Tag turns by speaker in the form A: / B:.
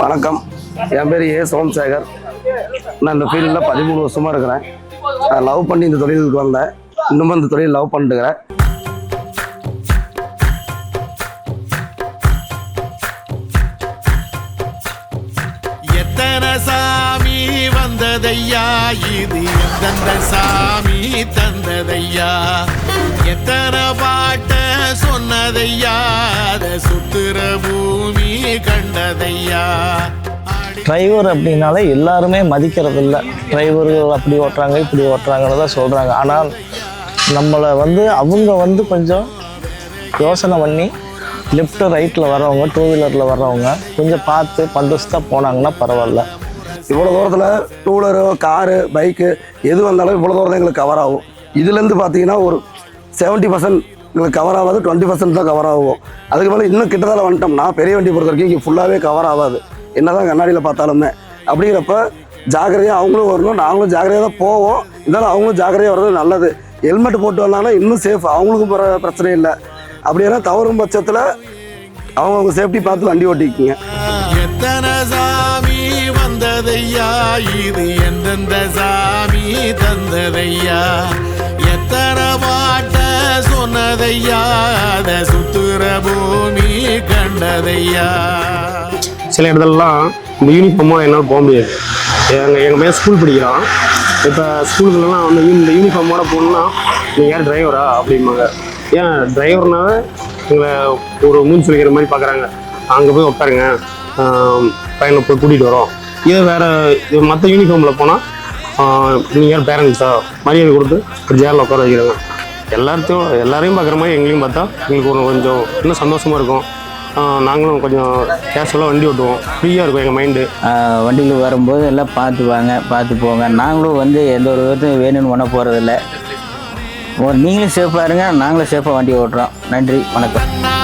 A: வணக்கம், என் பேர் ஏ சோமசேகர். நான் இந்த ஃபீல்டில் 13 வருஷமாக இருக்கிறேன். நான் லவ் பண்ணி இந்த தொழிலுக்கு வந்தேன். இன்னும் இந்த தொழில் லவ் பண்ணிட்டுக்கிறேன்.
B: எத்தனை சாமி வந்ததையா, இது எந்தெந்த சாமி தந்ததையா, எத்தனை பாட்ட சொன்னதையா, அதை சுத்துற பூமி கண்டதையா.
C: டிரைவர் அப்படின்னாலே எல்லாருமே மதிக்கிறது இல்லை. டிரைவர்கள் அப்படி ஓட்டுறாங்க இப்படி ஓட்டுறாங்கன்னு தான் சொல்கிறாங்க. ஆனால் நம்மளை அவங்க கொஞ்சம் யோசனை பண்ணி லெஃப்ட் ரைட்டில் வர்றவங்க, டூ வீலரில் வர்றவங்க கொஞ்சம் பார்த்து பந்தோஸ்தாக போனாங்கன்னா பரவாயில்ல.
A: இவ்வளோ தூரத்தில் டூ வீலரு, காரு, பைக்கு எது வந்தாலும் இவ்வளோ தூரம் தான் எங்களுக்கு கவர் ஆகும். இதுலேருந்து பார்த்தீங்கன்னா ஒரு 70% எங்களுக்கு கவர் ஆகாது, 20% தான் கவர் ஆகும். அதுக்கு மேலே இன்னும் கிட்டத்தால வந்துட்டோம்னா பெரிய வண்டி பொறுத்த வரைக்கும் இங்கே ஃபுல்லாகவே கவர் ஆகாது, என்ன தான் கண்ணாடியில் பார்த்தாலுமே. அப்படிங்கிறப்ப ஜாக்கிரதையாக அவங்களும் வரணும், நாங்களும் ஜாக்கிரதையாக தான் போவோம். இருந்தாலும் அவங்களும் ஜாக்கிரதையாக வர்றது நல்லது. ஹெல்மெட் போட்டு வந்தாங்கன்னா இன்னும் சேஃப், அவங்களுக்கும் பிரச்சனை இல்லை. அப்படியெல்லாம் தவறும் பட்சத்தில் அவங்க சேஃப்டி பார்த்து வண்டி ஓட்டிக்குங்க.
B: எத்தனை சாமி வந்ததையா, இது எந்தெந்த சாமி தந்ததையா, எத்தனை பாட்ட சொன்னதையா, அதை சுத்துற பூமி கண்டதையா.
D: சில இடத்துலலாம் இந்த யூனிஃபார்மாக என்னால் போக முடியாது. எங்கள் மேலே ஸ்கூல் படிக்கிறான். இப்போ ஸ்கூலுக்குலாம் இந்த யூனிஃபார்மோட போகணுன்னா நீங்கள் யார் டிரைவரா அப்படிம்பாங்க. ஏன் டிரைவர்னால எங்களை ஒரு மூஞ்சி சொல்லிக்கிற மாதிரி பார்க்குறாங்க. அங்கே போய் உட்காருங்க, பையனை போய் கூட்டிகிட்டு வரோம். இதே வேறு மற்ற யூனிஃபார்மில் போனால் நீங்கள் யார் பேரண்ட்ஸா மரியாதை கொடுத்து ஒரு சேரில் உட்கார வைக்கிறாங்க. எல்லாரையும் பார்க்குற மாதிரி எங்களையும் பார்த்தா எங்களுக்கு கொஞ்சம் இன்னும் சந்தோஷமாக இருக்கும். நாங்களும் கொஞ்சம் கேஷுவலாக வண்டி ஓட்டுவோம், ஃப்ரீயாக இருக்கும் எங்கள் மைண்டு.
E: வண்டியில் வரும்போது எல்லாம் பார்த்து போங்க. நாங்களும் எந்த ஒரு விதத்தையும் வேணும்னு பண்ண போகிறதில்ல. நீங்களும் சேஃபாக இருங்க, நாங்களும் சேஃபாக வண்டி ஓட்டுறோம். நன்றி, வணக்கம்.